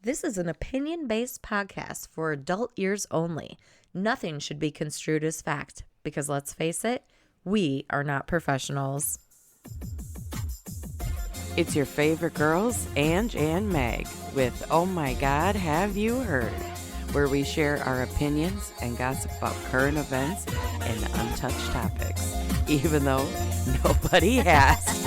This is an opinion-based podcast for adult ears only. Nothing should be construed as fact because, let's face it, we are not professionals. It's your favorite girls, Ange and Meg, with Oh My God, Have You Heard? Where we share our opinions and gossip about current events and untouched topics, even though nobody asked.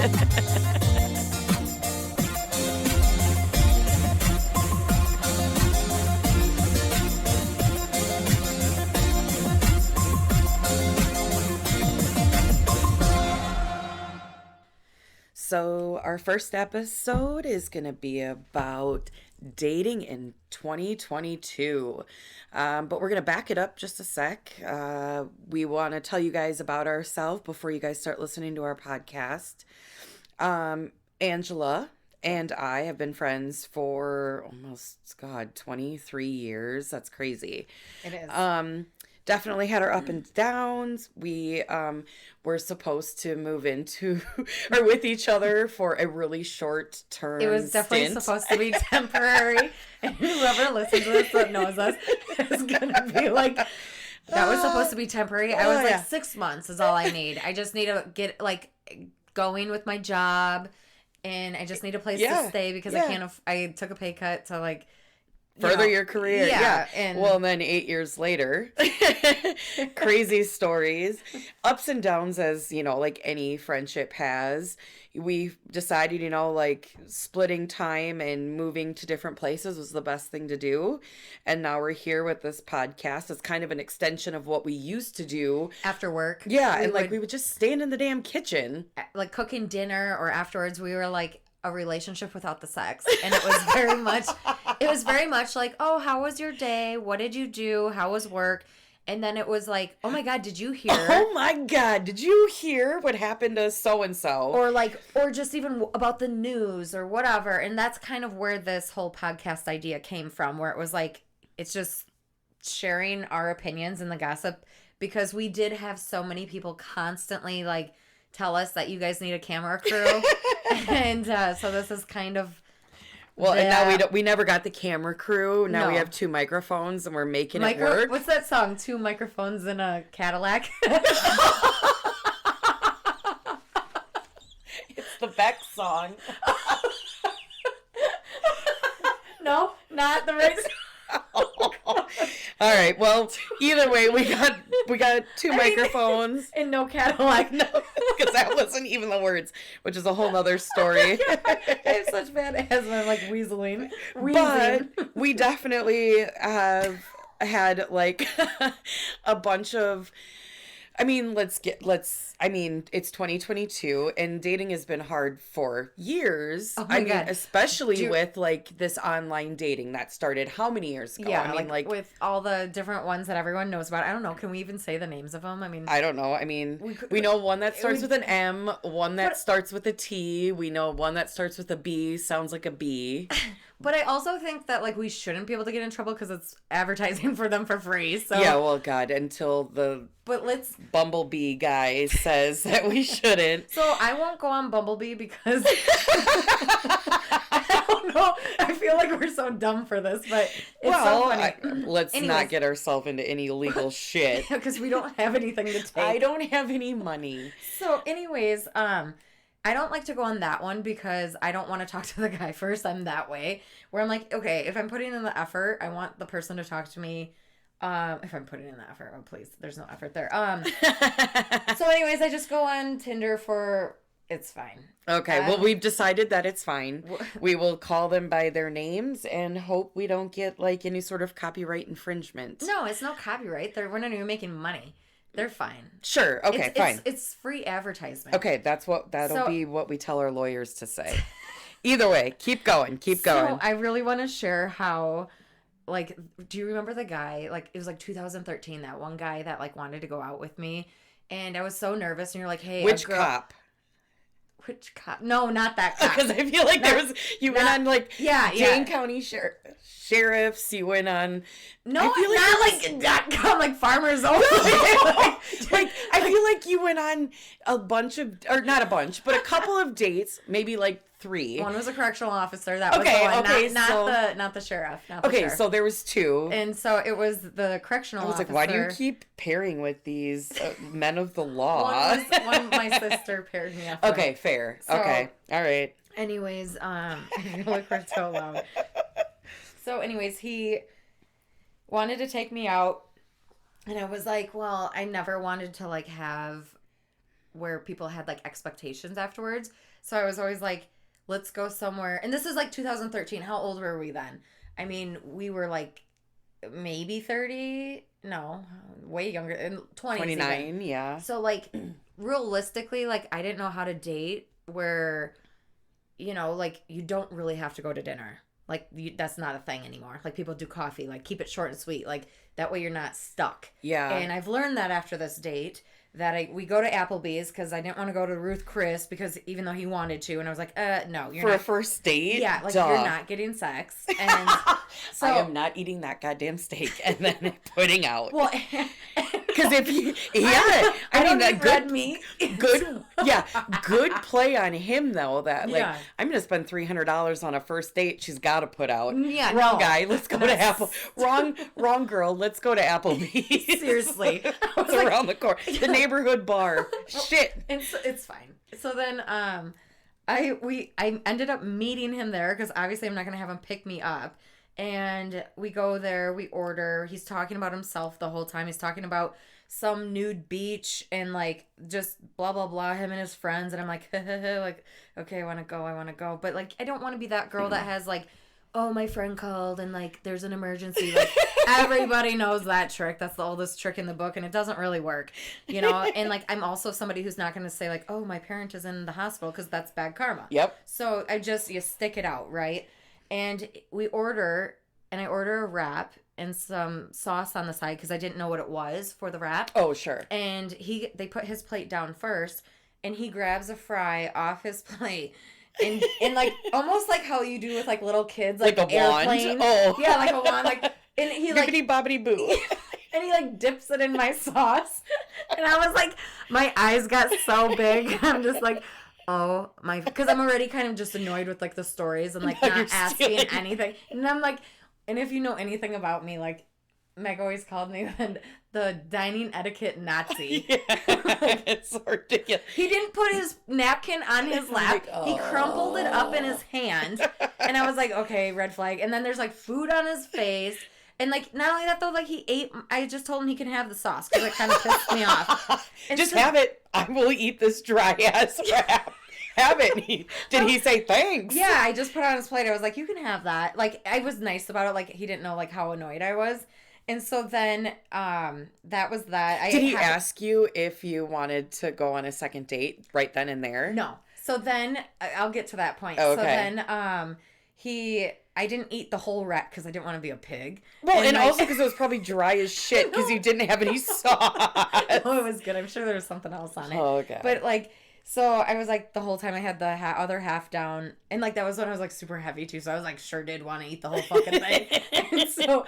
So our first episode is going to be about dating in 2022. But we're going to back it up just a sec. We want to tell you guys about ourselves before you guys start listening to our podcast. Angela and I have been friends for almost, 23 years. That's crazy. It is. Definitely had our up and downs. We were supposed to move into or with each other for a really short term. It was definitely supposed to be temporary. And whoever listens to this that knows us is going to be like, that was supposed to be temporary. I was like, 6 months is all I need. I just need to get going with my job. And I just need a place to stay because I took a pay cut to further your career. Yeah. And well, then 8 years later, crazy stories, ups and downs as, any friendship has. We decided, splitting time and moving to different places was the best thing to do. And now we're here with this podcast. It's kind of an extension of what we used to do. After work. Yeah. We would just stand in the damn kitchen. Cooking dinner or afterwards we were like, a relationship without the sex, and it was very much like, oh, how was your day, what did you do, how was work? And then it was like, oh my god, did you hear what happened to so and so, or just even about the news or whatever. And that's kind of where this whole podcast idea came from, where it was like, it's just sharing our opinions and the gossip, because we did have so many people constantly tell us that you guys need a camera crew. And so this is kind of and now we never got the camera crew. Now we have 2 microphones and we're making it work. What's that song? 2 microphones in a Cadillac. It's the Beck song. No, not the right song. All right. Well, either way, we got 2 microphones and no Cadillac. No, because that wasn't even the words, which is a whole other story. I have such bad asthma. I'm weaseling. But we definitely have had a bunch of. It's 2022 and dating has been hard for years. Oh my God. Especially with this online dating that started how many years ago? Yeah, with all the different ones that everyone knows about. I don't know. Can we even say the names of them? I don't know. We know one that starts with an M, one that starts with a T. We know one that starts with a B, sounds like a B. But I also think that we shouldn't be able to get in trouble because it's advertising for them for free. So yeah, well, God, until the Bumblebee guy says that we shouldn't. So I won't go on Bumblebee because I don't know. I feel like we're so dumb for this, but it's so funny. Let's not get ourselves into any legal shit because we don't have anything to take. I don't have any money. So, anyways, I don't like to go on that one because I don't want to talk to the guy first. I'm that way. Where I'm like, okay, if I'm putting in the effort, I want the person to talk to me. If I'm putting in the effort, oh please, there's no effort there. So anyways, I just go on Tinder for it's fine. Okay, well, we've decided that it's fine. We will call them by their names and hope we don't get any sort of copyright infringement. No, it's no copyright. We're not even making money. They're fine. Sure. Okay, fine. It's free advertisement. Okay, that'll be what we tell our lawyers to say. Either way, keep going. So I really want to share how, do you remember the guy? It was 2013. That one guy that wanted to go out with me, and I was so nervous. And you're like, hey, which cop? Which cop? No, not that cop. Because I feel like went on Dane County sheriffs. You went on. No, not like farmers only. Like I feel like you went on a bunch of, or not a bunch, but a couple of dates, maybe like 3. One was a correctional officer. That was the one. Okay, not the sheriff. So there was 2. And so it was the correctional officer. I was like, why do you keep pairing with these men of the law? One my sister paired me up with. Okay, fair. So, okay, all right. Anyways, you look for so loud. So anyways, he wanted to take me out, and I was like, well, I never wanted to like have where people had like expectations afterwards. So I was always like, let's go somewhere. And this is like 2013. How old were we then? I mean, we were like maybe 30. No, way younger. In 20s 29, even. Yeah. So like realistically, like I didn't know how to date where, you know, like you don't really have to go to dinner. Like, that's not a thing anymore. Like, people do coffee. Like, keep it short and sweet. Like, that way you're not stuck. Yeah. And I've learned that after this date, that we go to Applebee's because I didn't want to go to Ruth Chris because even though he wanted to. And I was like, no, you're For not. a first date? Yeah, like, you're not getting sex. And so. I am not eating that goddamn steak and then putting out. Well, because if you, I mean, that good meat. Good play on him though. That like I'm gonna spend $300 on a first date. She's got to put out. Yeah, wrong guy. Let's go to Apple. Wrong girl. Let's go to Applebee's. Seriously, it's like, around the corner. The neighborhood bar. Shit. It's fine. So then I ended up meeting him there because obviously I'm not gonna have him pick me up. And we go there, we order. He's talking about himself the whole time. He's talking about some nude beach and like just blah blah blah, him and his friends. And I'm like, like, okay, I want to go. But like, I don't want to be that girl that has like, oh, my friend called and like there's an emergency. Like everybody knows that trick. That's the oldest trick in the book, and it doesn't really work, you know. And like, I'm also somebody who's not going to say like, oh, my parent is in the hospital, because that's bad karma. Yep. So you stick it out, right? And we order, and I order a wrap and some sauce on the side because I didn't know what it was for the wrap. Oh, sure. And they put his plate down first, and he grabs a fry off his plate. And like almost like how you do with like little kids, like a airplane. Wand. Oh, yeah, like a wand. Like, and he like bibbidi bobbidi boo. And he like dips it in my sauce, and I was like, my eyes got so big. I'm just like, oh my, because I'm already kind of just annoyed with like the stories and like not asking anything. And I'm like, and if you know anything about me, like Meg always called me the dining etiquette Nazi. Yeah, it's ridiculous. He didn't put his napkin on his lap. Like, oh. He crumpled it up in his hand. And I was like, okay, red flag. And then there's like food on his face. And like, not only that though, like he ate, I just told him he can have the sauce because it kind of pissed me off. And just have it. I will eat this dry ass wrap. Have it. Did he say thanks? Yeah, I just put it on his plate. I was like, you can have that. Like, I was nice about it. Like, he didn't know like how annoyed I was. And so then, that was that. Did he ask you if you wanted to go on a second date right then and there? No. So then, I'll get to that point. Oh, okay. So then, I didn't eat the whole wrap because I didn't want to be a pig. Well, and also because it was probably dry as shit because you didn't have any sauce. Oh, it was good. I'm sure there was something else on it. Oh, okay. But like, so I was like, the whole time I had the other half down, and like that was when I was like super heavy too, so I was like, sure did want to eat the whole fucking thing. And so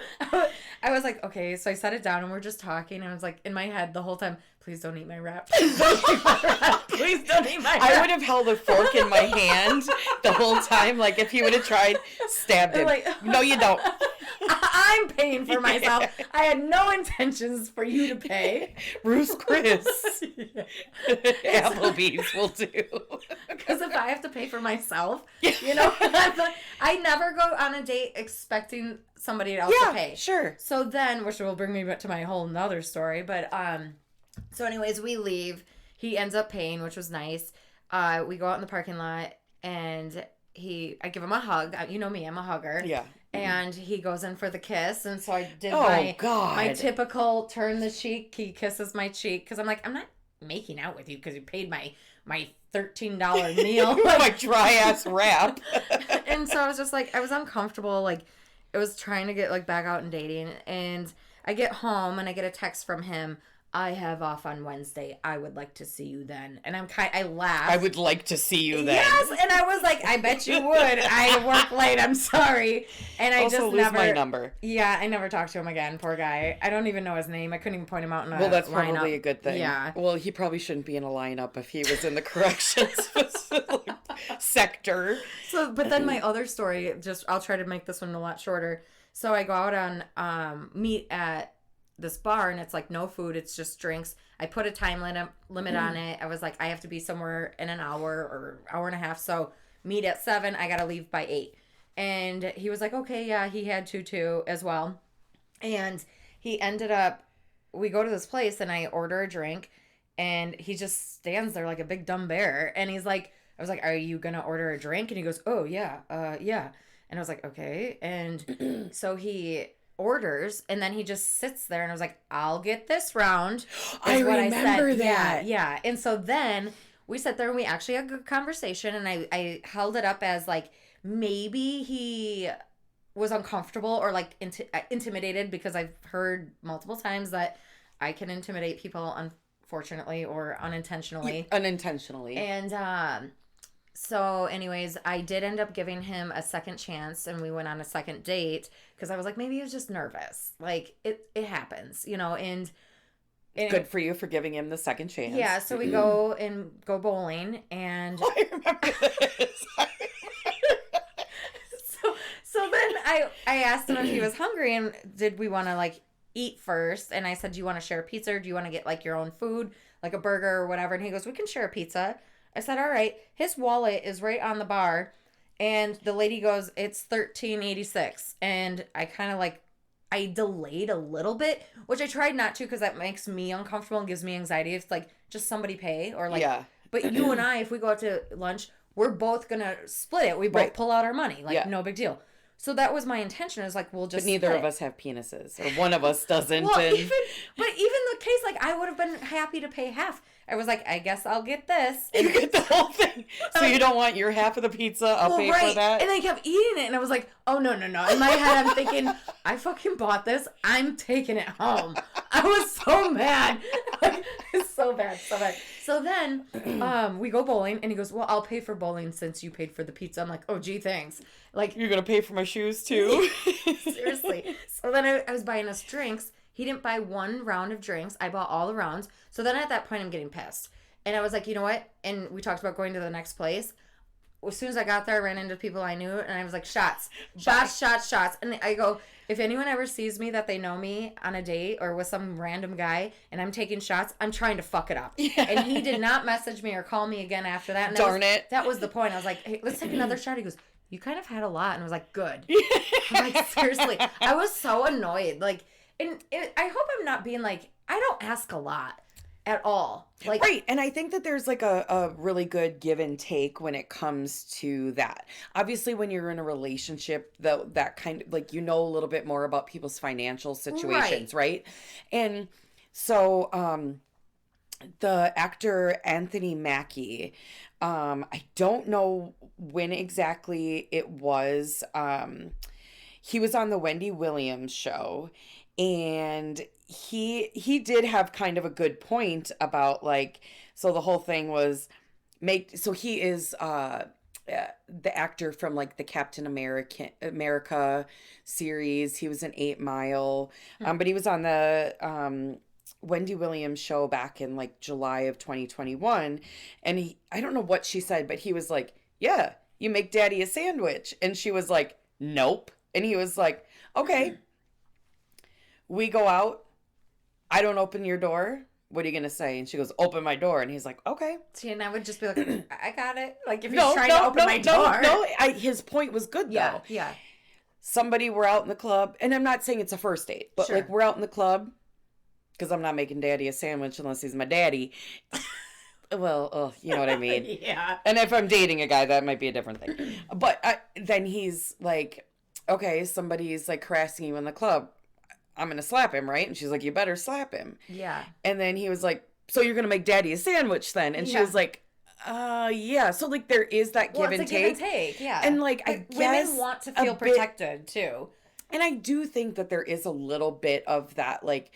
I was like, okay, so I set it down and we're just talking, and I was like, in my head the whole time, please don't eat my wrap. Please don't eat my wrap. Please don't eat my wrap. I would have held a fork in my hand the whole time, like if he would have tried, stabbed him. Like, no, you don't. I'm paying for myself. I had no intentions for you to pay. Ruth's Chris. Applebee's will do. Because if I have to pay for myself, you know, I never go on a date expecting somebody else to pay. Sure. So then, which will bring me back to my whole nother story, but so anyways, we leave. He ends up paying, which was nice. We go out in the parking lot, and I give him a hug. You know me, I'm a hugger. Yeah. And he goes in for the kiss, and so I did God. my typical turn the cheek. He kisses my cheek because I'm like, I'm not making out with you because you paid my $13 meal. My dry ass wrap. And so I was just like, I was uncomfortable. Like, I was trying to get like back out and dating, and I get home and I get a text from him. I have off on Wednesday. I would like to see you then. And I laughed. I would like to see you then. Yes, and I was like, I bet you would. I work late. I'm sorry. And I also just lose never. my number. Yeah, I never talked to him again. Poor guy. I don't even know his name. I couldn't even point him out in a Well, that's lineup. probably a good thing. Yeah. Well, he probably shouldn't be in a lineup if he was in the corrections sector. So, but then my other story, I'll try to make this one a lot shorter. So I go out on meet at this bar, and it's like no food, it's just drinks. I put a time limit on it. I was like, I have to be somewhere in an hour or hour and a half. So meet at 7. I gotta leave by 8. And he was like, okay, yeah, he had to too as well. And he ended up, we go to this place and I order a drink, and he just stands there like a big dumb bear. And he's like, I was like, are you gonna order a drink? And he goes, oh yeah, yeah. And I was like, okay. And so he orders, and then he just sits there, and I was like, I'll get this round. I remember that. Yeah. And so then we sat there and we actually had a good conversation, and I held it up as like maybe he was uncomfortable or like intimidated, because I've heard multiple times that I can intimidate people unfortunately or unintentionally. Unintentionally. And so anyways, I did end up giving him a second chance, and we went on a second date because I was like, maybe he was just nervous. Like it happens, and good for you for giving him the second chance. Yeah, so we go bowling, and I remember this. so then I asked him if he was hungry, and did we want to like eat first? And I said, do you want to share a pizza, or do you want to get like your own food, like a burger or whatever? And he goes, we can share a pizza. I said, all right. His wallet is right on the bar, and the lady goes, it's $13.86. And I kind of like, I delayed a little bit, which I tried not to, because that makes me uncomfortable and gives me anxiety. It's like, just somebody pay, or like, yeah. But you and I, if we go out to lunch, we're both going to split it. We both pull out our money. Like, no big deal. So that was my intention. Is like, we'll just. But neither of us have penises, or one of us doesn't. Well, even the case, like, I would have been happy to pay half. I was like, I guess I'll get this. You get the whole thing. So you don't want your half of the pizza? I'll pay for that. And I kept eating it, and I was like, oh, no. In my head, I'm thinking, I fucking bought this. I'm taking it home. I was so mad. Like, it's so bad. So then we go bowling, and he goes, well, I'll pay for bowling since you paid for the pizza. I'm like, oh, gee, thanks. Like, you're going to pay for my shoes, too? Seriously. So then I was buying us drinks. He didn't buy one round of drinks. I bought all the rounds. So then at that point, I'm getting pissed. And I was like, you know what? And we talked about going to the next place. As soon as I got there, I ran into people I knew, and I was like, shots. And I go, if anyone ever sees me that they know me on a date or with some random guy and I'm taking shots, I'm trying to fuck it up. Yeah. And he did not message me or call me again after that. And Darn it. That was the point. I was like, hey, let's take another shot. He goes, you kind of had a lot. And I was like, good. I'm like, seriously. I was so annoyed. Like, I hope I'm not being like, I don't ask a lot at all. Like, right. And I think that there's like a really good give and take when it comes to that. Obviously, when you're in a relationship, that kind of like, a little bit more about people's financial situations, right? And so the actor Anthony Mackie, I don't know when exactly it was. He was on the Wendy Williams show. And he did have kind of a good point about like, so the whole thing was so he is the actor from like the Captain America series. He was in 8 Mile, but he was on the Wendy Williams show back in like July of 2021. And I don't know what she said, but he was like, yeah, you make daddy a sandwich. And she was like, nope. And he was like, okay. We go out. I don't open your door. What are you going to say? And she goes, open my door. And he's like, okay. See, and I would just be like, I got it. Like, if you're trying to open my door. No, his point was good, though. Yeah. We're out in the club. And I'm not saying it's a first date. But, like, we're out in the club. Because I'm not making daddy a sandwich unless he's my daddy. Well, you know what I mean. Yeah. And if I'm dating a guy, that might be a different thing. But then he's like, okay, somebody's, like, harassing you in the club. I'm going to slap him, right? And she's like, you better slap him. Yeah. And then he was like, so you're going to make daddy a sandwich then? And she was like, yeah. So, like, there is that give and take. Give and take, yeah. And, like, I guess women want to feel protected, too. And I do think that there is a little bit of that, like,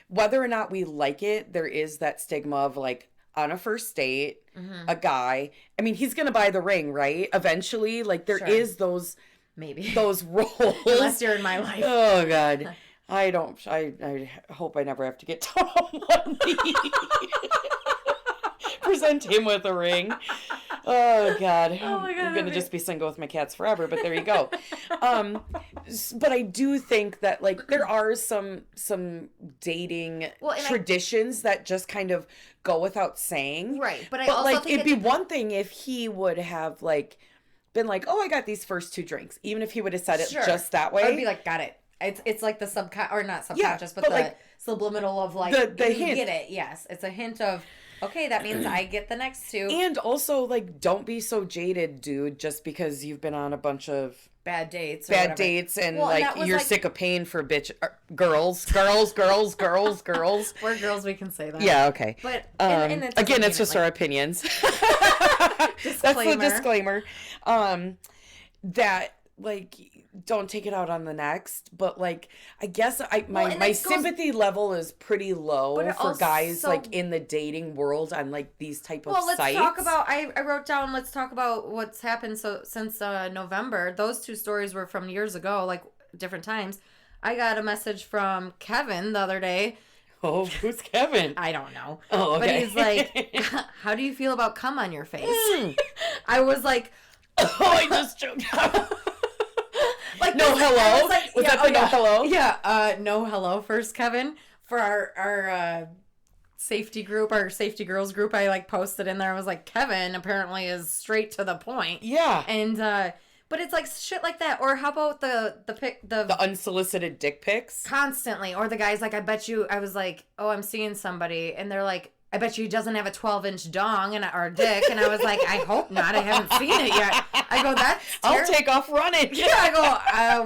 whether or not we like it, there is that stigma of like on a first date, a guy, I mean, he's going to buy the ring, right? Eventually, like there is those roles. Unless you're in my life. Oh God. I hope I never have to get down on one knee. Present him with a ring. Oh God. Oh my God. I'm gonna just be single with my cats forever, but there you go. But I do think that like there are some dating traditions that just kind of go without saying. Right. But also like it'd be one thing if he would have like been like, oh, I got these first 2 drinks. Even if he would have said it just that way. I'd be like, got it. It's like the or not subconscious, but the like, subliminal of like the hint. Get it. Yes. It's a hint of, okay, that means I get the next 2. And also like don't be so jaded, dude, just because you've been on a bunch of bad dates and like you're sick of paying for girls. We're girls, we can say that. Yeah, okay. But and again, it's just our opinions. That's the disclaimer. That like don't take it out on the next, but like I guess my sympathy level is pretty low for guys like in the dating world on like these type of sites. Let's talk about I wrote down, let's talk about what's happened since November. Those 2 stories were from years ago, like different times. I got a message from Kevin the other day. Oh, who's Kevin? I don't know. Oh, okay. But he's like, how do you feel about cum on your face? I was like, oh, I just choked. Like no hello? Was that the no hello? Yeah, no hello first, Kevin. For our safety group, our safety girls group, I like posted in there. I was like, Kevin apparently is straight to the point. Yeah. And but it's like shit like that. Or how about the unsolicited dick pics? Constantly. Or the guy's like, I was like, oh, I'm seeing somebody, and they're like, I bet you he doesn't have a 12-inch dong or a dick. And I was like, I hope not. I haven't seen it yet. I go, that's I'll take off running. Yeah, I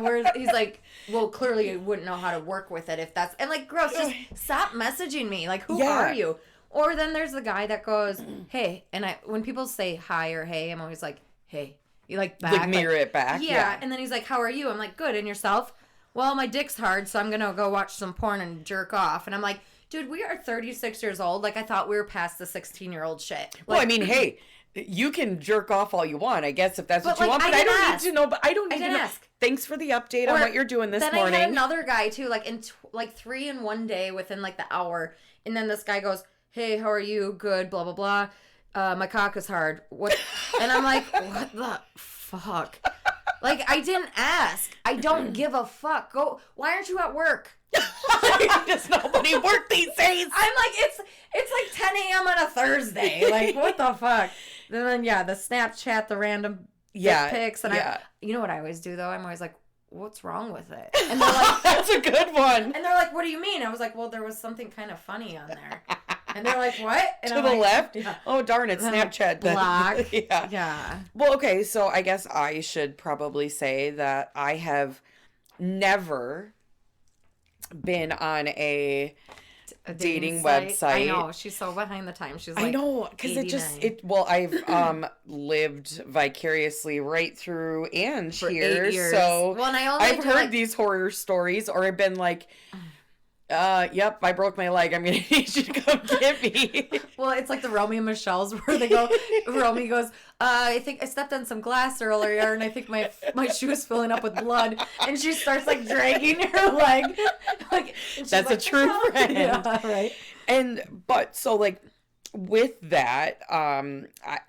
go, he's like, well, clearly you wouldn't know how to work with it if that's, and like, gross, just stop messaging me. Like, who are you? Or then there's the guy that goes, hey, and when people say hi or hey, I'm always like, hey. You like back. Like mirror it back. Yeah. And then he's like, how are you? I'm like, good. And yourself? Well, my dick's hard, so I'm going to go watch some porn and jerk off. And I'm like, dude, we are 36 years old. Like, I thought we were past the 16-year-old shit. Like, well, I mean, hey, you can jerk off all you want, I guess, if that's what you want. But I don't need to know. But I don't need to know. Thanks for the update on what you're doing this morning. Then I had another guy, too, like, in 3 in one day within, like, the hour. And then this guy goes, hey, how are you? Good, blah, blah, blah. My cock is hard. What? And I'm like, what the fuck? Like, I didn't ask. I don't give a fuck. Go. Why aren't you at work? Does nobody work these days? I'm like, it's like 10 a.m. on a Thursday. Like, what the fuck? And then, the Snapchat, the random pics. And you know what I always do, though? I'm always like, what's wrong with it? And they're like, that's a good one. And they're like, what do you mean? I was like, well, there was something kind of funny on there. And they're like, what? And to the left? Yeah. Oh, darn it, Snapchat. Block. Yeah. Well, okay, so I guess I should probably say that I have never been on a dating website. I know, she's so behind the times. She's like, I know, because I've lived vicariously right through Ange for here. 8 years. So well, and I've heard these horror stories, or I've been like, yep, I broke my leg. I'm going to need you to come get me. Well, it's like the Romy and Michelle's where they go, Romy goes, I think I stepped on some glass earlier and I think my shoe is filling up with blood. And she starts like dragging her leg. Like, that's like, a true friend. Yeah, right. But so like with that,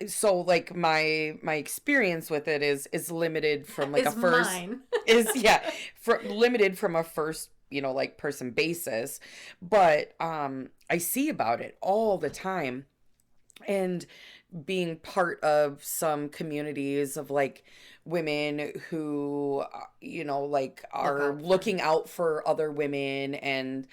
so like my experience with it is limited from like limited from a first, like person basis, but I see about it all the time, and being part of some communities of like women who like are looking out for other women, and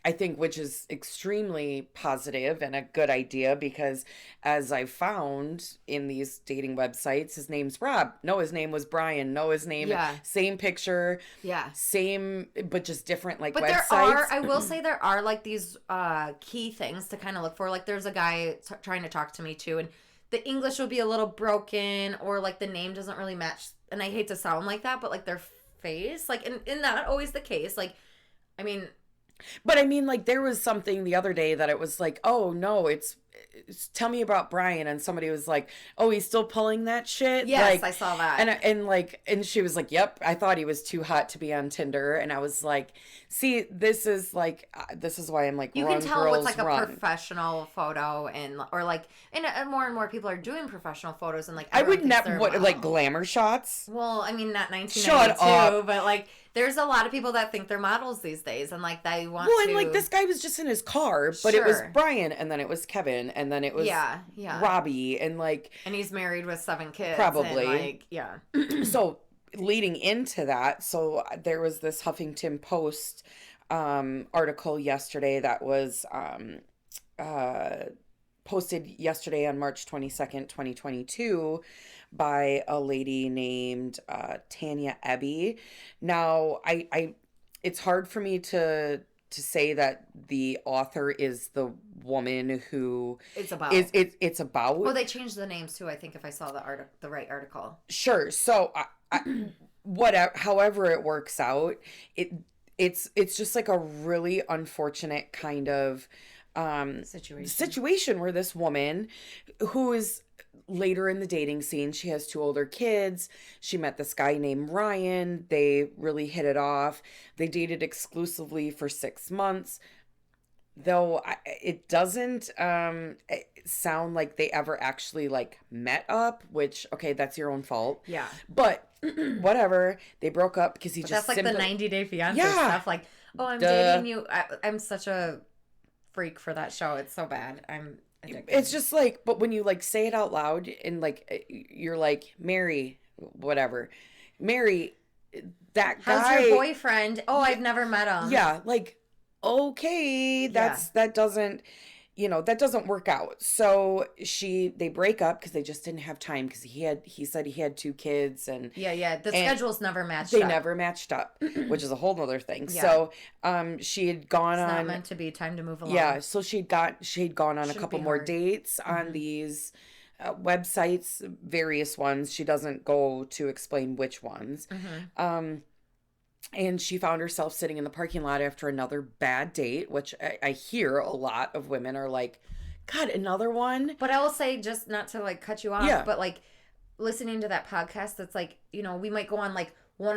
I think which is extremely positive and a good idea, because as I found in these dating websites, his name's Rob. No, his name was Brian. No, his name, same picture. Yeah. Same, but just different like websites. I will say there are like these key things to kind of look for. Like there's a guy trying to talk to me too, and the English will be a little broken, or like the name doesn't really match. And I hate to sound like that, but like their face, like, and not always the case. Like, I mean, But I mean, like, there was something the other day that it was like, oh no, tell me about Brian, and somebody was like, oh, he's still pulling that shit. Yes, like, I saw that. And she was like, yep, I thought he was too hot to be on Tinder, and I was like, see, this is why I'm like, you run, can tell girls, what's like run. a professional photo, and more and more people are doing professional photos, and like I would never like glamour shots. Well, I mean, not 1992, Shut up. but like there's a lot of people that think they're models these days, and like they want Well, and like this guy was just in his car, but Sure. it was Brian, and then it was Kevin, and then it was Robbie, and like, and he's married with 7 kids, probably, and like, yeah. So leading into that, so there was this Huffington Post article yesterday that was posted yesterday on March 22nd, 2022 by a lady named Tanya Ebby. Now, I it's hard for me to say that the author is the woman who it's about. It's about. Well, they changed the names too, I think, if I saw the right article. Sure. So whatever, however it works out, it's just like a really unfortunate kind of situation where this woman who is later in the dating scene, she has 2 older kids. She met this guy named Ryan. They really hit it off. They dated exclusively for 6 months. Though it doesn't sound like they ever actually like met up, which, okay, that's your own fault. Yeah. But whatever. They broke up because that's like the 90 Day Fiancé stuff. Like, oh, I'm dating you. I'm such a freak for that show. It's so bad. I'm addicted. It's just like, but when you like say it out loud and like you're like, Mary, whatever, Mary, that guy. How's your boyfriend? Oh, I've never met him. Yeah, like, okay, that doesn't, that doesn't work out. So they break up because they just didn't have time, because he said he had 2 kids, and the schedules never matched up. They up. never matched up, which is a whole nother thing. Yeah. So she had gone it's on, not meant to be, time to move along. Yeah, so she'd gone on a couple more dates on these websites, various ones. She doesn't go to explain which ones. And she found herself sitting in the parking lot after another bad date, which I hear a lot of women are like, God, another one. But I will say, just not to like cut you off, but like listening to that podcast, that's like, we might go on like 1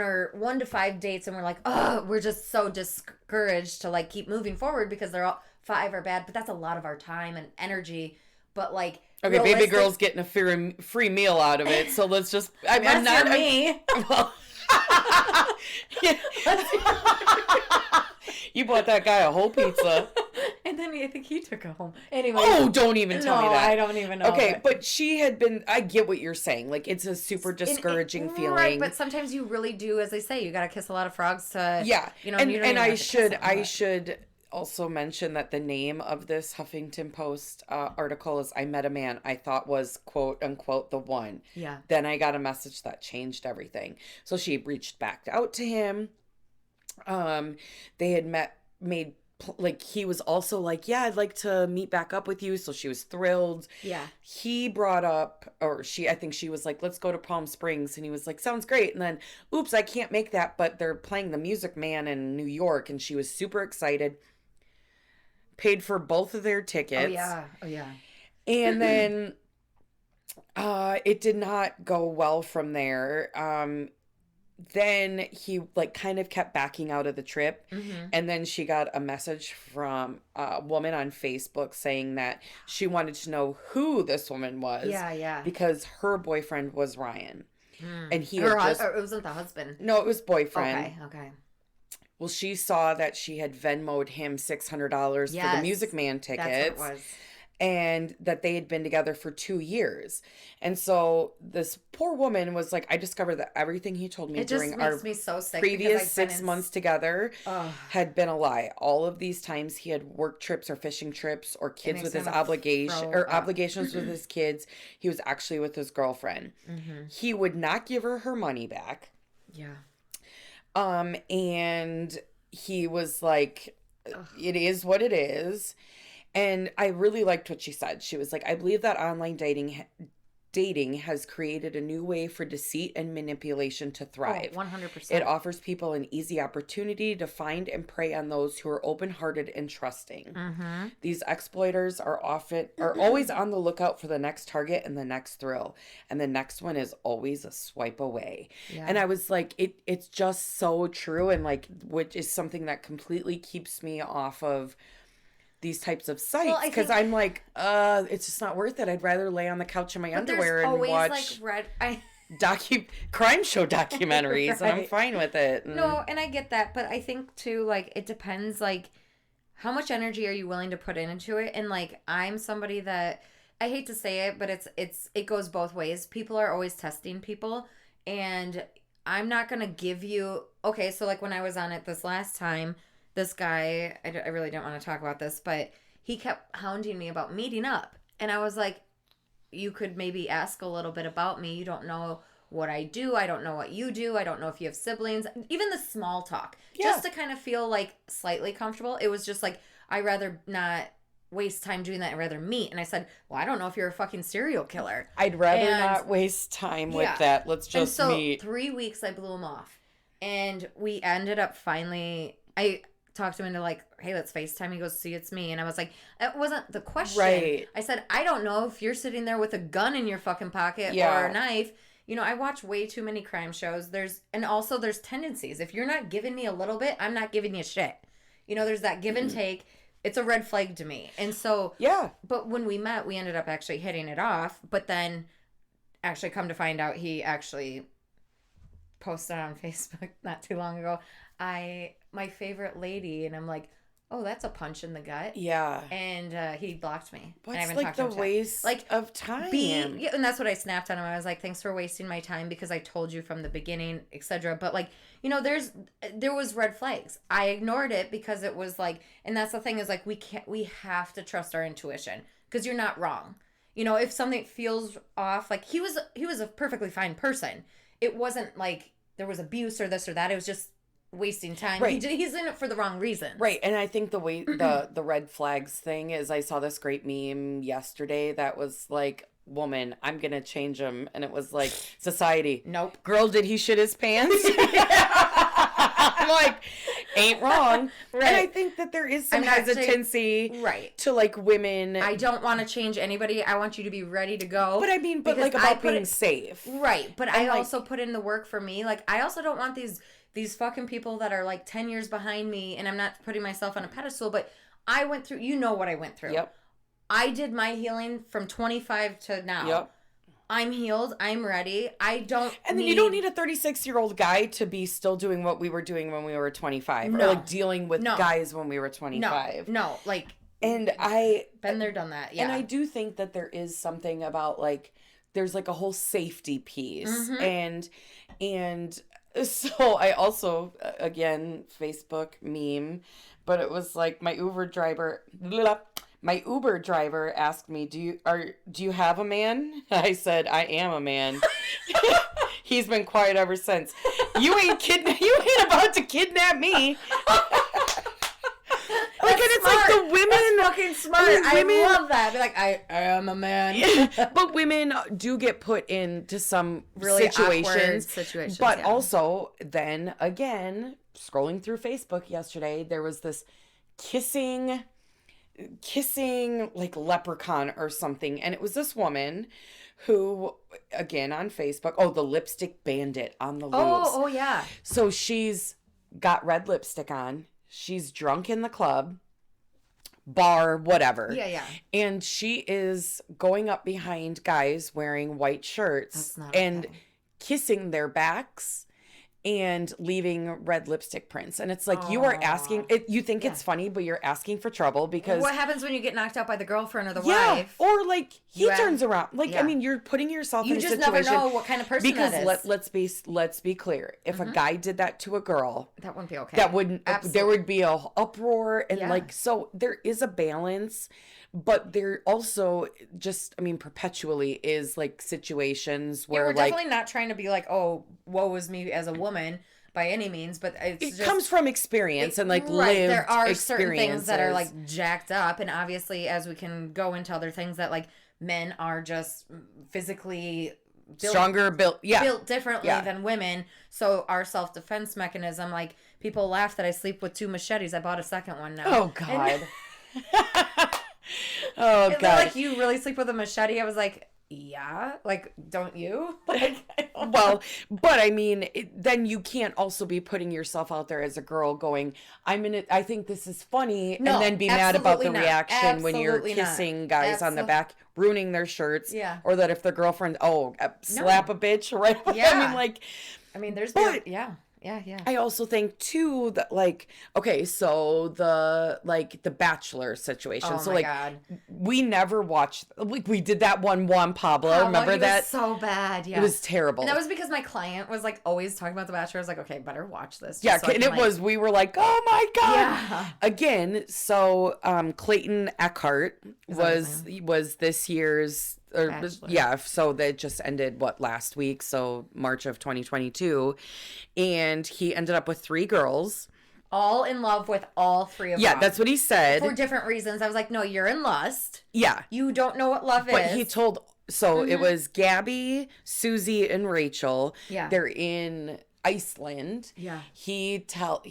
to 5 dates, and we're like, oh, we're just so discouraged to like keep moving forward because they're all 5 are bad. But that's a lot of our time and energy. But like, okay, baby girl's getting a free meal out of it. So let's just, I'm not me. Well, you bought that guy a whole pizza. And then I think he took it home. Anyway. Oh, don't even tell me that. I don't even know. Okay, but she had been, I get what you're saying. Like, it's a super discouraging feeling. Right, but sometimes you really do, as they say, you got to kiss a lot of frogs to, and I should also mention that the name of this Huffington Post article is I Met a Man I Thought Was quote unquote the one. Yeah. Then I got a message that changed everything. So she reached back out to him. They had like, he was also like, yeah, I'd like to meet back up with you. So she was thrilled. Yeah. He brought up, I think she was like, let's go to Palm Springs. And he was like, sounds great. And then, oops, I can't make that, but they're playing the Music Man in New York. And she was super excited. Paid for both of their tickets. Oh, yeah. And then it did not go well from there. Then he like kind of kept backing out of the trip. And then she got a message from a woman on Facebook saying that she wanted to know who this woman was. Yeah. Because her boyfriend was Ryan. And he or it wasn't the husband. No, it was boyfriend. Okay. Well, she saw that she had Venmo'd him $600 for the Music Man tickets. That's what it was. And that they had been together for 2 years. And so this poor woman was like, I discovered that everything he told me during our previous 6 months together had been a lie. All of these times he had work trips or fishing trips or kids with his obligations with his kids. He was actually with his girlfriend. He would not give her money back. Yeah. And he was like, it is what it is. And I really liked what she said. She was like, I believe that online dating dating has created a new way for deceit and manipulation to thrive. 100%. It offers people an easy opportunity to find and prey on those who are open-hearted and trusting. These exploiters are always on the lookout for the next target and the next thrill, and the next one is always a swipe away. Yeah. And I was like, it's just so true, and like, which is something that completely keeps me off of these types of sites, because I'm like, it's just not worth it. I'd rather lay on the couch in my underwear and watch crime show documentaries. Right. And I'm fine with it. No, and I get that, but I think too, like, it depends, like, how much energy are you willing to put into it? And like, I'm somebody that, I hate to say it, but it goes both ways. People are always testing people, and I'm not gonna give you, okay, so like when I was on it this last time, this guy, I really don't want to talk about this, but he kept hounding me about meeting up. And I was like, you could maybe ask a little bit about me. You don't know what I do. I don't know what you do. I don't know if you have siblings. Even the small talk. Yeah. Just to kind of feel like slightly comfortable. It was just like, I'd rather not waste time doing that. I'd rather meet. And I said, well, I don't know if you're a fucking serial killer. I'd rather not waste time with that. Let's just meet. 3 weeks I blew him off. And we ended up finally, I talked him into like, hey, let's FaceTime. He goes, see, it's me. And I was like, that wasn't the question. Right. I said, I don't know if you're sitting there with a gun in your fucking pocket or a knife. You know, I watch way too many crime shows. There's tendencies. If you're not giving me a little bit, I'm not giving you shit. You know, there's that give and take. It's a red flag to me. And so, but when we met, we ended up actually hitting it off. But then actually come to find out, he actually posted on Facebook not too long ago, my favorite lady, and I'm like, oh, that's a punch in the gut. Yeah. And he blocked me. What's, and I haven't like the waste of time? Yeah, and that's what I snapped on him. I was like, thanks for wasting my time because I told you from the beginning, etc. But like, you know, there was red flags. I ignored it because it was like, and that's the thing is like, we have to trust our intuition because you're not wrong. You know, if something feels off, like he was a perfectly fine person. It wasn't like there was abuse or this or that. It was just wasting time. Right. He's in it for the wrong reason. Right. And I think the way the red flags thing is, I saw this great meme yesterday that was like, woman, I'm going to change him. And it was like, society. Nope. Girl, did he shit his pants? I'm like, ain't wrong. Right. And I think that there is some hesitancy to like women. I don't want to change anybody. I want you to be ready to go. But I mean, but like about being safe. Right. But I also put in the work for me. Like, I also don't want these fucking people that are like 10 years behind me, and I'm not putting myself on a pedestal, but I went through, you know what I went through. Yep. I did my healing from 25 to now. Yep. I'm healed. I'm ready. And then you don't need a 36-year-old guy to be still doing what we were doing when we were 25. No. Or like dealing with guys when we were 25. No, like. And been there, done that. Yeah. And I do think that there is something about like, there's like a whole safety piece. Mm-hmm. And so I also, again, Facebook meme, but it was like my Uber driver asked me, do you have a man? I said, I am a man. He's been quiet ever since. You ain't about to kidnap me. Like, and it's smart. Like the women. That's fucking smart. I love that. Be like, I am a man. But women do get put into some really situations. But also, then again, scrolling through Facebook yesterday, there was this kissing like leprechaun or something. And it was this woman who, again, on Facebook, the lipstick bandit on the loose. Oh, yeah. So she's got red lipstick on. She's drunk in the club, bar, whatever. Yeah. And she is going up behind guys wearing white shirts and kissing their backs and leaving red lipstick prints. And it's like, you are asking, you think it's funny, but you're asking for trouble because... What happens when you get knocked out by the girlfriend or the wife? Or like, he turns around. Like, I mean, you're putting yourself in a situation... You just never know what kind of person that is. Because let's be clear. If a guy did that to a girl... That wouldn't be okay. That wouldn't... Absolutely. There would be a uproar and like... So there is a balance... But there also just, I mean, perpetually is like situations where we're definitely not trying to be like, oh, woe is me as a woman by any means, but it comes from experience and like lived there are certain things that are like jacked up, and obviously as we can go into other things that like men are just physically stronger, built differently than women. So our self-defense mechanism, like, people laugh that I sleep with 2 machetes. I bought a second one now. Oh, God. Oh, God. They're like, you really sleep with a machete? I was like, yeah. Like, don't you? Like, well, but I mean, then you can't also be putting yourself out there as a girl going, I think this is funny, and then be mad about the reaction when you're kissing guys on the back, ruining their shirts. Yeah. Or that if their girlfriend, slap a bitch, right? Yeah. I mean, there's, yeah. I also think too that, like, okay, so the Bachelor situation. Oh, so my God. we never watched, like, we did that one Juan Pablo. Remember that? Was so bad. Yeah. It was terrible. And that was because my client was like always talking about The Bachelor. I was like, okay, better watch this. Yeah, so we were like, oh my God. Yeah. Again, so Clayton Eckhart was this year's Bachelor. So that just ended last week, so March of 2022, and he ended up with 3 girls, all in love with all 3 of them. Yeah, that's what he said, for different reasons. I was like, no, you're in lust. Yeah, you don't know what love is. But he told, so it was Gabby, Susie, and Rachel. Yeah, they're in Iceland. Yeah,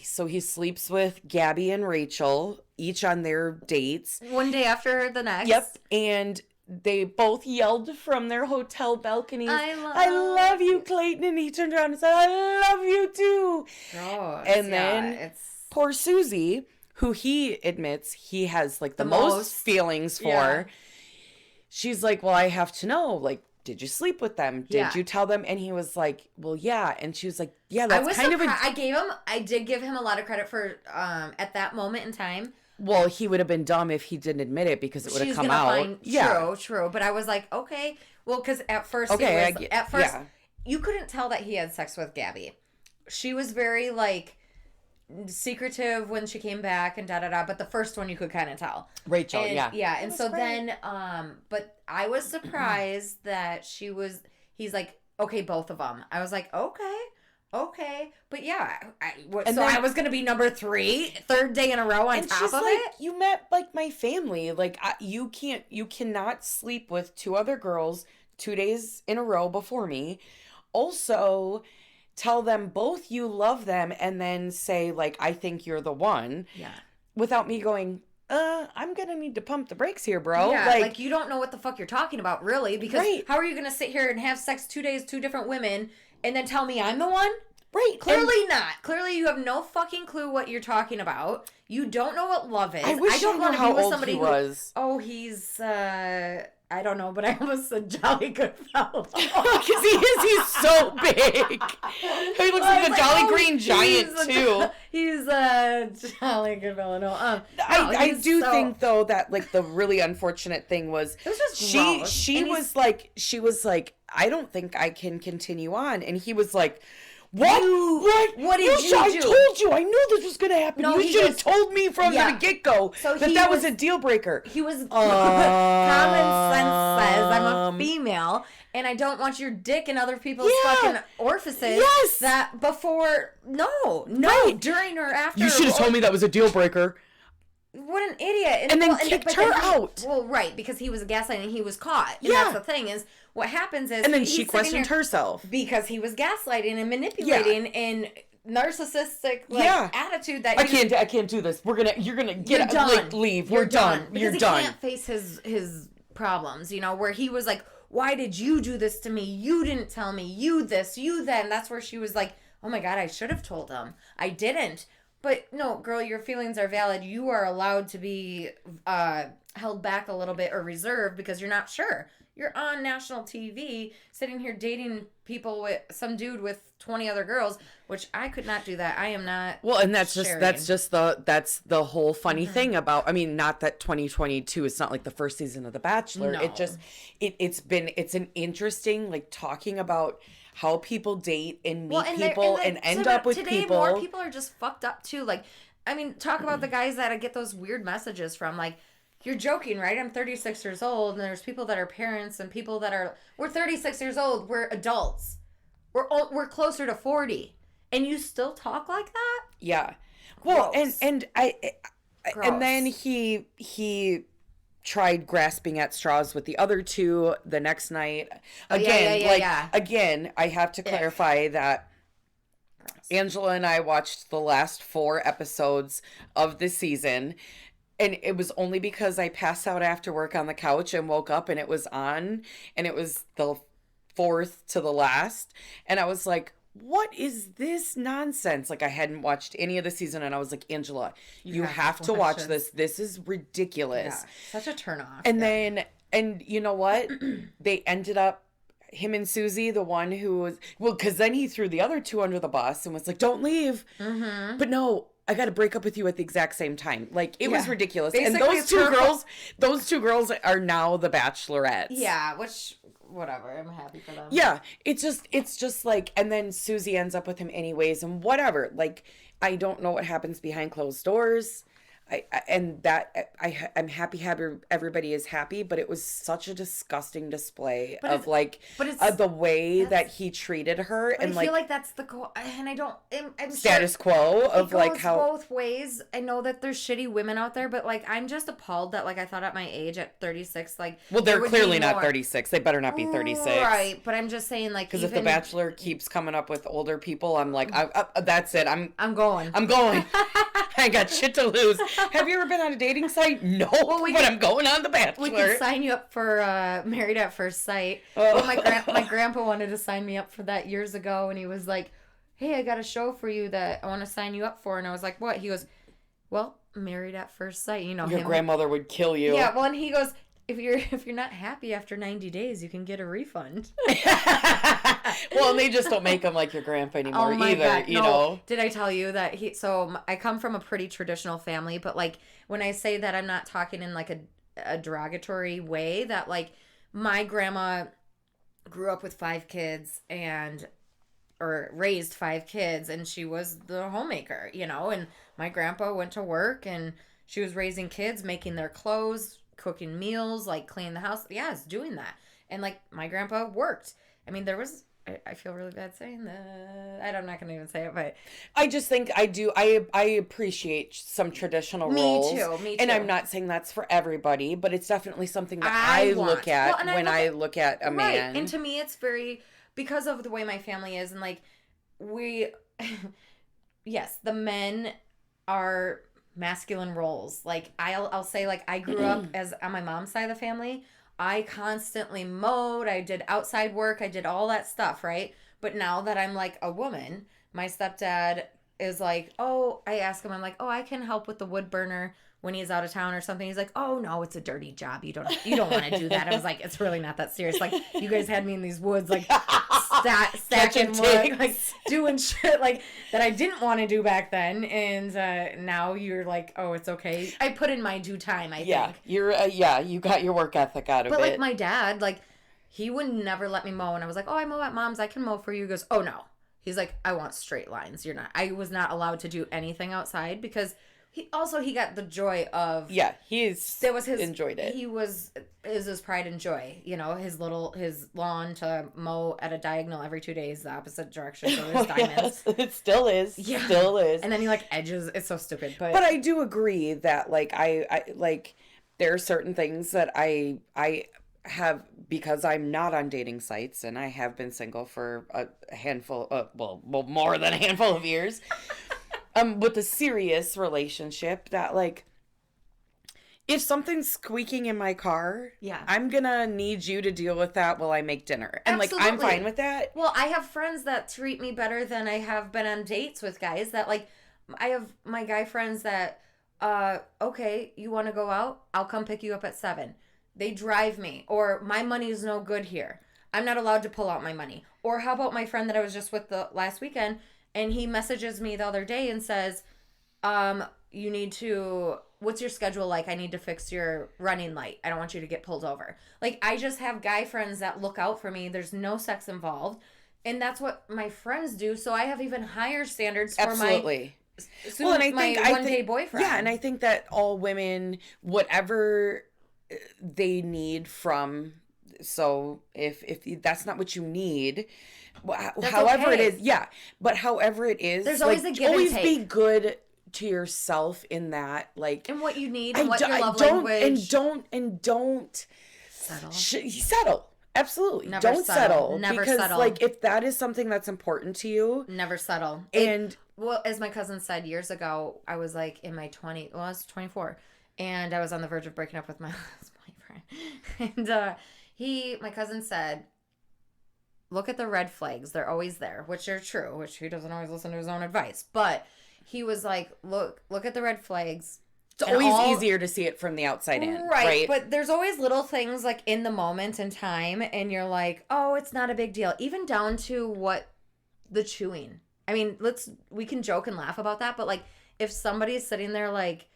so he sleeps with Gabby and Rachel, each on their dates, one day after the next. Yep, and they both yelled from their hotel balconies, I love you, Clayton. And he turned around and said, I love you too. Gross. And then poor Susie, who he admits he has like the most feelings for. Yeah. She's like, well, I have to know, like, did you sleep with them? Did you tell them? And he was like, well, yeah. And she was like, yeah, that's kind of I did give him a lot of credit for, at that moment in time. Well, he would have been dumb if he didn't admit it, because it would have come out. True. But I was like, okay. Well, because at first, you couldn't tell that he had sex with Gabby. She was very, like, secretive when she came back and da-da-da. But the first one, you could kind of tell. Rachel, Yeah, and so then, but I was surprised that he's like, okay, both of them. I was like, okay, but yeah, I was gonna be number 3, 3rd day in a row on top of it. You met like my family. Like, you cannot sleep with 2 other girls 2 days in a row before me. Also, tell them both you love them, and then say, like, I think you're the one. Yeah. Without me going, I'm gonna need to pump the brakes here, bro. Yeah, like you don't know what the fuck you're talking about, really, because how are you gonna sit here and have sex 2 days, 2 different women, and then tell me I'm the one? Right. Clearly not. Clearly you have no fucking clue what you're talking about. You don't know what love is. I don't know how old he was. He's, I don't know, but I almost said jolly good fellow. Because he's so big. He looks like a jolly green giant, too. He's a jolly good fellow. No, I do think, though, that, like, the really unfortunate thing was, it was just gross. She was like, I don't think I can continue on. And he was like, What did you do? I told you. I knew this was going to happen. No, you should have told me from the get-go that was a deal breaker. He was... Common sense says I'm a female, and I don't want your dick in other people's fucking orifices. Yes! That before... No. During or after. You should have told me that was a deal breaker. What an idiot. And then kicked her out. Well, right, because he was gaslighting and he was caught. And that's the thing is... What happens is, and then she questioned herself because he was gaslighting and manipulating and narcissistic attitude that I can't do this. You're gonna get leave. We're done. Because he can't face his problems. You know, where he was like, "Why did you do this to me? You didn't tell me. You this, you then." That's where she was like, "Oh my God, I should have told him. I didn't." But no, girl, your feelings are valid. You are allowed to be held back a little bit or reserved because you're not sure. You're on national TV, sitting here dating people with some dude with 20 other girls, which I could not do that. I am not. Well, and that's the whole funny thing about. I mean, not that 2022 is not like the first season of The Bachelor. No. It just it's an interesting, like, talking about how people date and meet people and end up with today, people. More people are just fucked up too. Like, I mean, talk about the guys that I get those weird messages from, like. You're joking, right? I'm 36 years old, and there's people that are parents and people that are... We're 36 years old. We're adults. We're closer to 40. And you still talk like that? Yeah. Well, Gross. and then he tried grasping at straws with the other two the next night. Again, again, I have to clarify that Angela and I watched the last 4 episodes of the season, and it was only because I passed out after work on the couch and woke up and it was on, and it was the 4th to the last, and I was like, what is this nonsense? Like, I hadn't watched any of the season, and I was like, Angela, you have to watch this. This is ridiculous. Yeah, such a turnoff. And then, and you know what? They ended up, him and Susie, the one who was, well, because then he threw the other 2 under the bus and was like, don't leave. Mm-hmm. But no, I got to break up with you at the exact same time. Like, it was ridiculous. Basically, and those two girls are now the Bachelorettes. Yeah, which... whatever, I'm happy for them. Yeah, it's just like, and then Susie ends up with him anyways, and whatever. Like, I don't know what happens behind closed doors. I'm happy everybody is happy, but it was such a disgusting display of like the way that he treated her, and I feel like that's the and I don't. I'm status sure quo of like how both ways. I know that there's shitty women out there, but like I'm just appalled that like I thought at my age at 36, like well they're clearly not 36. They better not be 36, right? But I'm just saying like because if the Bachelor keeps coming up with older people, I'm like that's it. I'm going. I got shit to lose. Have you ever been on a dating site? No, but I'm going on The Bachelor. We could sign you up for Married at First Sight. Oh. Well, my grandpa wanted to sign me up for that years ago, and he was like, hey, I got a show for you that I want to sign you up for. And I was like, what? He goes, well, Married at First Sight. You know, your grandmother would kill you. Yeah, well, and he goes, if you're not happy after 90 days, you can get a refund. Well, and they just don't make them like your grandpa anymore either, God. You know. Did I tell you that so I come from a pretty traditional family, but like when I say that, I'm not talking in like a derogatory way, that like my grandma grew up with 5 kids or raised 5 kids, and she was the homemaker, you know, and my grandpa went to work and she was raising kids, making their clothes, cooking meals, like cleaning the house. Yeah, it's doing that. And like my grandpa worked. I mean, there was, I feel really bad saying that. I'm not going to even say it, but I just think I appreciate some traditional roles. Me too. And I'm not saying that's for everybody, but it's definitely something that I look at when I look at a man. And to me, it's very, because of the way my family is, and like yes, the men are masculine roles. Like I'll say, like I grew up as on my mom's side of the family, I constantly mowed, I did outside work, I did all that stuff, right? But now that I'm like a woman, my stepdad is like, oh, I ask him, I'm like, oh, I can help with the wood burner when he's out of town or something. He's like, oh no, it's a dirty job. You don't want to do that. I was like, it's really not that serious. Like, you guys had me in these woods, like stacking wood, like doing shit like that I didn't want to do back then. And now you're like, oh, it's okay. I put in my due time, I think. You got your work ethic out of it. But like my dad, like he would never let me mow. And I was like, oh, I mow at mom's. I can mow for you. He goes, oh no. He's like, I want straight lines. You're not. I was not allowed to do anything outside because he got the joy of. Yeah, enjoyed it. Is his pride and joy. You know, his lawn to mow at a diagonal every 2 days, the opposite direction. So there's diamonds. Yes, it still is. Yeah. Still is. And then he like edges. It's so stupid. But I do agree that like I like there are certain things that I have, because I'm not on dating sites and I have been single for a handful more than a handful of years, with a serious relationship, that like if something's squeaking in my car, I'm gonna need you to deal with that while I make dinner. And Absolutely. Like I'm fine with that. Well, I have friends that treat me better than I have been on dates with guys. That like I have my guy friends that okay, you want to go out? I'll come pick you up at 7. They drive me, or my money is no good here. I'm not allowed to pull out my money. Or how about my friend that I was just with the last weekend, and he messages me the other day and says, you need to, what's your schedule like? I need to fix your running light. I don't want you to get pulled over. Like, I just have guy friends that look out for me. There's no sex involved. And that's what my friends do. So I have even higher standards for Absolutely. my one-day boyfriend. Yeah, and I think that all women, whatever they need from, so if that's not what you need, however it is, but however it is, there's always a give and take. Be good to yourself in that, like, and what you need and what your love language. And don't settle. Settle. Absolutely. Never don't settle. Never because, settle. like, if that is something that's important to you. Never settle. And well, as my cousin said years ago, I was like in my I was 24, and I was on the verge of breaking up with my last boyfriend. And my cousin said, look at the red flags. They're always there, which are true, which he doesn't always listen to his own advice. But he was like, look at the red flags. It's always easier to see it from the outside in. Right. But there's always little things like in the moment in time, and you're like, oh, it's not a big deal. Even down to the chewing. I mean, we can joke and laugh about that, but like if somebody's sitting there like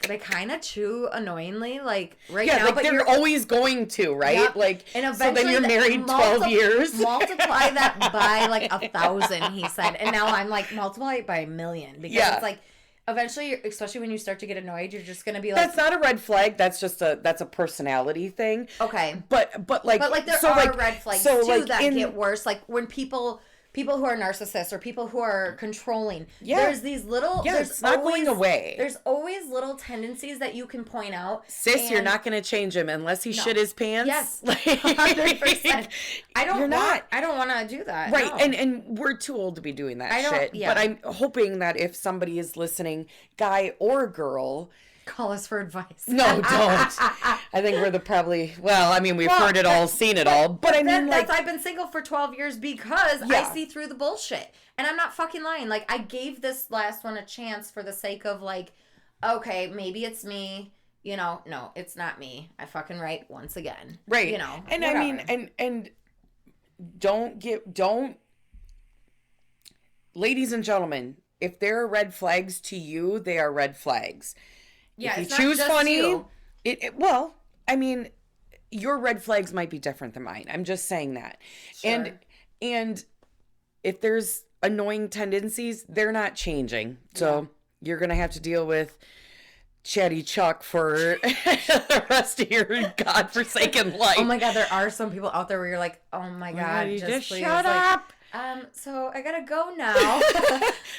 they kind of chew annoyingly, like now, like but they're always going to, right? Yep. Like, and eventually, so then you're married 12 years. Multiply that by like 1,000, he said, and now I'm like multiply it by 1,000,000 because it's like. Eventually, especially when you start to get annoyed, you're just gonna be like, "That's not a red flag. That's just that's a personality thing." Okay, but like there are red flags too that get worse. Like when people who are narcissists or people who are controlling. There's these little. It's not going away. There's always little tendencies that you can point out. Sis, you're not going to change him unless he shit his pants. Yes, 100%. I don't want to do that. Right, no. and we're too old to be doing that shit. Yeah. But I'm hoping that if somebody is listening, guy or girl. Call us for advice. No, don't. I think we're we've heard it all, seen it all. But I mean, I've been single for 12 years because I see through the bullshit. And I'm not fucking lying. Like, I gave this last one a chance for the sake of, like, okay, maybe it's me. You know, no, it's not me. I fucking right once again. Right. You know, and whatever. I mean, and don't, ladies and gentlemen, if there are red flags to you, they are red flags. Yeah, if you choose funny, your red flags might be different than mine. I'm just saying that. Sure. And if there's annoying tendencies, they're not changing. So you're going to have to deal with Chatty Chuck for the rest of your godforsaken life. Oh my God, there are some people out there where you're like, oh my God, just please, shut up. So I gotta go now.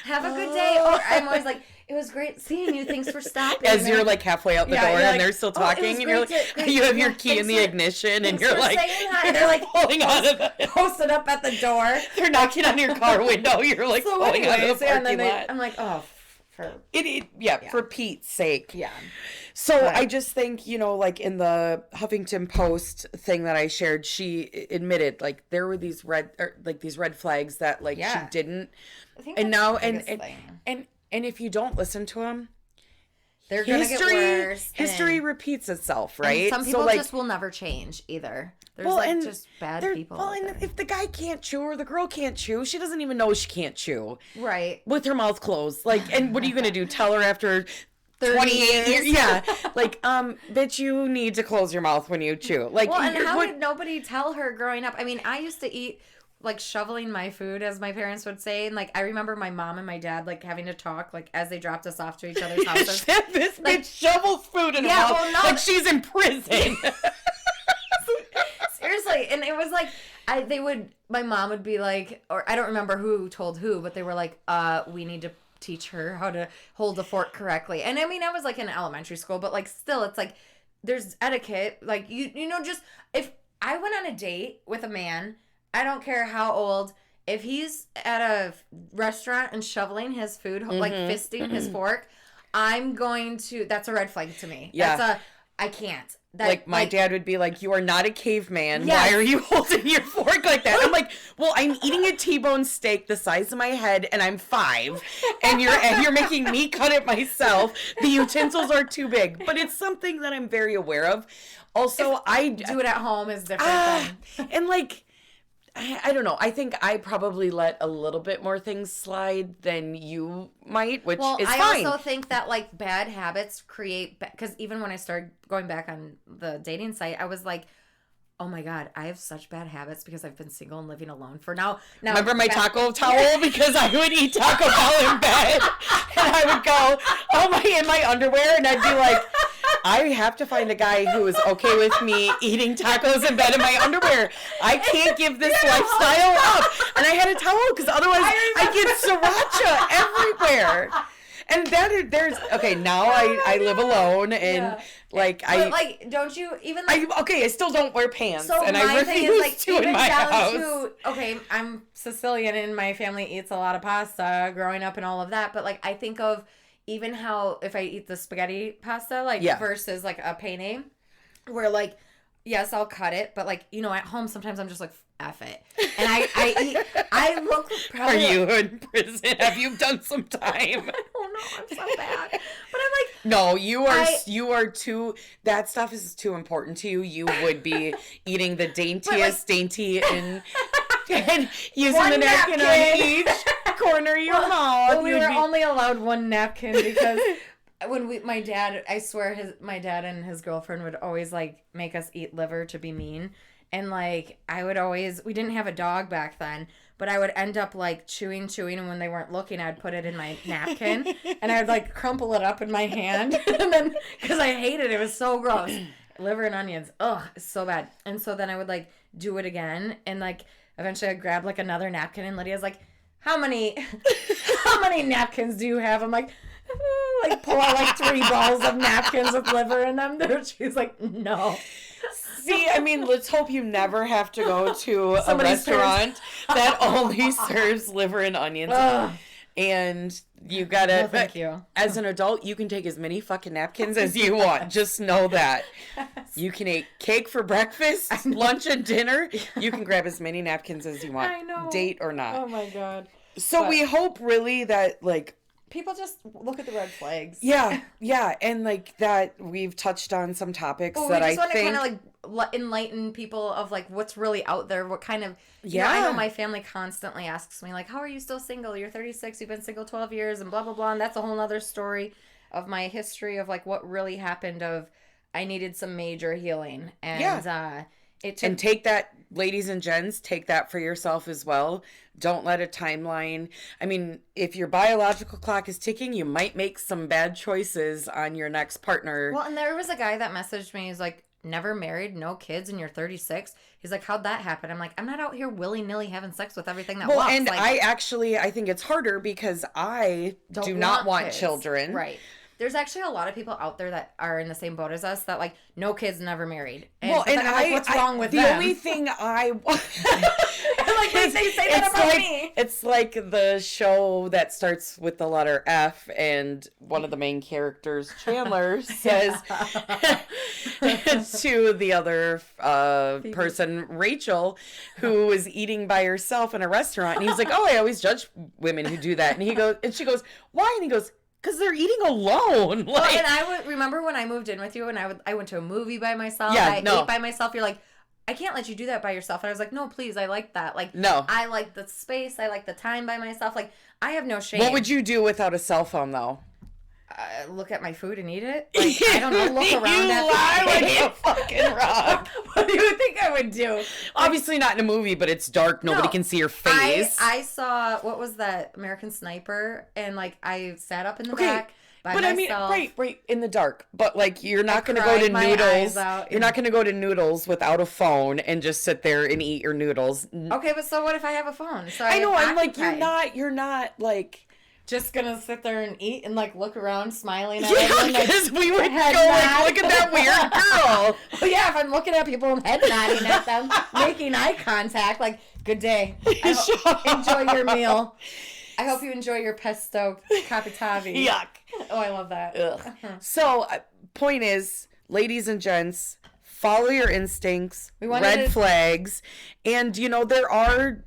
Have a good day. Or I'm always like, it was great seeing you. Thanks for stopping. As you're like halfway out the door and they're still talking, and you're like, you have your key in the ignition, and you're like, they're like pulling out of it, posted up at the door. They're knocking on your car window. You're like pulling out of the parking lot. I'm like, oh. For Pete's sake. Yeah. So I just think, like in the Huffington Post thing that I shared, she admitted like there were these red flags that like she didn't. I think and now and if you don't listen to them, they're gonna get worse. History repeats itself, right? And some people just will never change either. There's just bad people. Well, and if the guy can't chew or the girl can't chew, she doesn't even know she can't chew. Right. With her mouth closed. Like, and what are you going to do? Tell her after 28 years? Yeah. Like, bitch, you need to close your mouth when you chew. Like, well, and how did nobody tell her growing up? I mean, I used to eat, like, shoveling my food, as my parents would say. And, like, I remember my mom and my dad, like, having to talk, like, as they dropped us off to each other's houses. This bitch shovels food in her mouth. Well, no, like she's in prison. Seriously, and it was like my mom would be like, or I don't remember who told who, but they were like, we need to teach her how to hold the fork correctly. And I mean, I was like in elementary school, but like still, it's like there's etiquette. Like you know, just if I went on a date with a man, I don't care how old, if he's at a restaurant and shoveling his food, like fisting his fork, that's a red flag to me. Yeah. I can't. My dad would be like, you are not a caveman. Yes. Why are you holding your fork like that? I'm like, well, I'm eating a T-bone steak the size of my head, and I'm 5, and you're making me cut it myself. The utensils are too big, but it's something that I'm very aware of. Also, I do it at home is different. And like, I don't know. I think I probably let a little bit more things slide than you might, which is fine. I also think that like bad habits create, because even when I started going back on the dating site, I was like, oh my God, I have such bad habits because I've been single and living alone for now. Remember my taco towel? Because I would eat Taco Bell in bed, and I would go, in my underwear, and I'd be like, I have to find a guy who is okay with me eating tacos in bed in my underwear. I can't give this lifestyle up. And I had a towel because otherwise I get sriracha everywhere. And there's okay, now I live alone and like but like don't you even like I still don't wear pants so and my I thing refuse is like to even in my down house. to okay, I'm Sicilian and my family eats a lot of pasta growing up and all of that, but like I think of even how if I eat the spaghetti pasta like versus like a penne where like yes, I'll cut it, but like, you know, at home sometimes I'm just like F it. And I look probably. Are you in prison? Have you done some time? I don't know. I'm so bad. But I'm like. No, you are too, that stuff is too important to you. You would be eating the daintiest dainty and using the napkin on each corner of your mouth. Well, we were only allowed one napkin because when my dad, I swear my dad and his girlfriend would always like make us eat liver to be mean. And like, we didn't have a dog back then, but I would end up like chewing, and when they weren't looking, I'd put it in my napkin and I'd like crumple it up in my hand. And then, cause I hated it. It was so gross. Liver and onions. Ugh, it's so bad. And so then I would like do it again. And like, eventually I'd grab like another napkin and Lydia's like, how many napkins do you have? I'm like pull out like 3 balls of napkins with liver in them. She's like, no. See, I mean, let's hope you never have to go to a restaurant that only serves liver and onions. Ugh. And you gotta, no, thank you. As an adult, you can take as many fucking napkins as you want. Just know that. You can eat cake for breakfast, lunch, and dinner. You can grab as many napkins as you want. I know. Date or not. Oh my God. So we hope really that, like, people just look at the red flags. Yeah, and like that we've touched on some topics that I think. We just want to kind of like enlighten people of like what's really out there. What kind of you know, I know my family constantly asks me like, "How are you still single? You're 36. You've been single 12 years, and blah blah blah." And that's a whole other story of my history of like what really happened. Of I needed some major healing, and and take that, ladies and gents, take that for yourself as well. Don't let a timeline. I mean, if your biological clock is ticking, you might make some bad choices on your next partner. Well, and there was a guy that messaged me. He's like, never married, no kids, and you're 36. He's like, how'd that happen? I'm like, I'm not out here willy-nilly having sex with everything that walks. And like, I think it's harder because I do not want children. Right. There's actually a lot of people out there that are in the same boat as us that like no kids, never married. And, well, and like, what's wrong with them? The only thing I want, like they say that about me. It's like the show that starts with the letter F, and one of the main characters, Chandler, says to the other person, Rachel, who is eating by herself in a restaurant, and he's like, "Oh, I always judge women who do that," and she goes, "Why?" And he goes, because they're eating alone. Well, and I would remember when I moved in with you, and I went to a movie by myself. I ate by myself. You're like, I can't let you do that by yourself. And I was like, no, please, I like that. Like, no, I like the space. I like the time by myself. Like, I have no shame. What would you do without a cell phone, though? Look at my food and eat it. Like, I don't know. Look around. You lie like a fucking rock. What do you think I would do? Obviously not in a movie, but it's dark. Nobody can see your face. I saw, what was that, American Sniper, and like I sat up in the back. By but myself. I mean, right, in the dark. But like, you're not going to go to Noodles. You're not going to go to Noodles without a phone and just sit there and eat your noodles. Okay, but so what if I have a phone? So I know. I'm like, you're not like just gonna sit there and eat and like look around, smiling at everyone. Because we would go like, look at that weird girl. Well, yeah, if I'm looking at people and head nodding at them, making eye contact, like, good day. Enjoy your meal. I hope you enjoy your pesto capitavi. Yuck. Oh, I love that. Ugh. So, point is, ladies and gents, follow your instincts, red flags, and, you know, there are,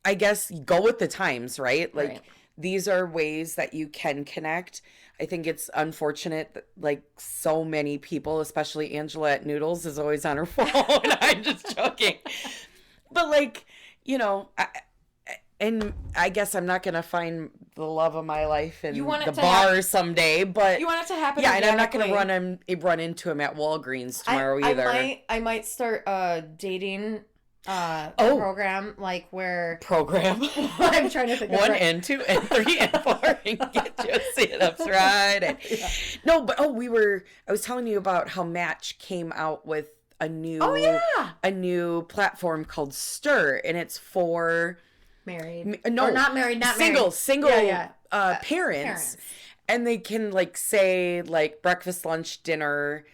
I guess, go with the times, right? Like, these are ways that you can connect. I think it's unfortunate that, like, so many people, especially Angela at Noodles, is always on her phone. I'm just joking. But, like, you know, and I guess I'm not going to find the love of my life in the bar someday, but you want it to happen. Yeah, and I'm not going to run into him at Walgreens tomorrow either. I might start a dating program, like where program. I'm trying to think of 1 and 2 and 3 and 4 and get you sit-ups right. And, no, but I was telling you about how Match came out with a new platform called Stir, and it's for married. No, or not married, not single. married. parents. And they can like say like breakfast, lunch, dinner,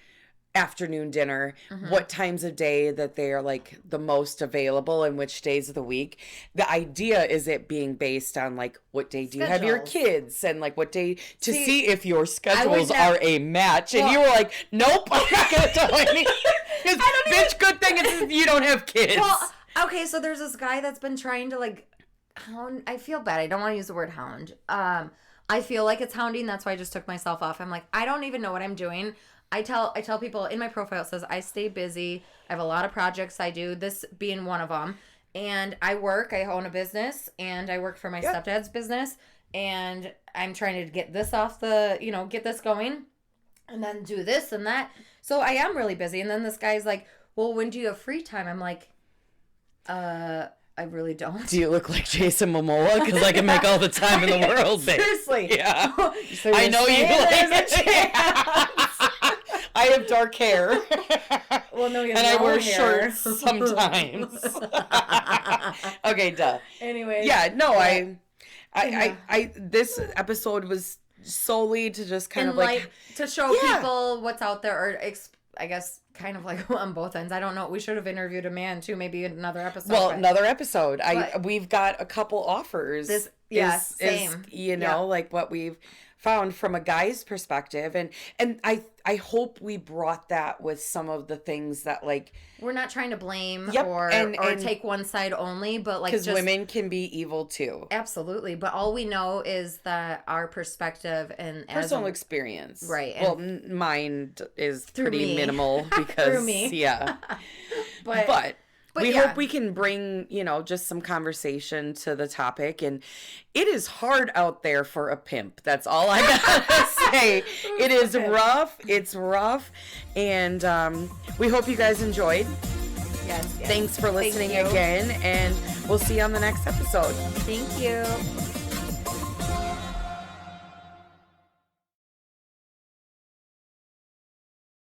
afternoon dinner, what times of day that they are like the most available and which days of the week. The idea is it being based on like what day do you have your kids and like what day to see if your schedules are a match. And you were like, nope, I'm not going to tell any. Because bitch, good thing is you don't have kids. Well, okay, so there's this guy that's been trying to like hound. I feel bad. I don't want to use the word hound. I feel like it's hounding. That's why I just took myself off. I'm like, I don't even know what I'm doing. I tell people in my profile, it says I stay busy. I have a lot of projects I do, this being one of them. And I own a business, and I work for my stepdad's business. And I'm trying to get this off get this going and then do this and that. So I am really busy. And then this guy's like, well, when do you have free time? I'm like, I really don't. Do you look like Jason Momoa? Because I can make all the time in the world, babe. Seriously. Yeah. So I know you like I have dark hair. Well, no, you have and I wear hair. shorts sometimes. Okay, duh. Anyway. Yeah, no, I this episode was solely to just kind of like to show people what's out there, or I guess kind of like on both ends. I don't know. We should have interviewed a man too, maybe another episode. Well, another episode. We've got a couple offers. Same. Like what we've found from a guy's perspective, and I hope we brought that with some of the things that like we're not trying to blame or take one side only, but like because women can be evil too. Absolutely, but all we know is that our perspective and personal experience, right? Well, mine is pretty minimal because through me. Yeah, but we hope we can bring, just some conversation to the topic. And it is hard out there for a pimp. That's all I gotta say. It is rough. It's rough. And we hope you guys enjoyed. Yes. Thanks for listening again. And we'll see you on the next episode. Thank you.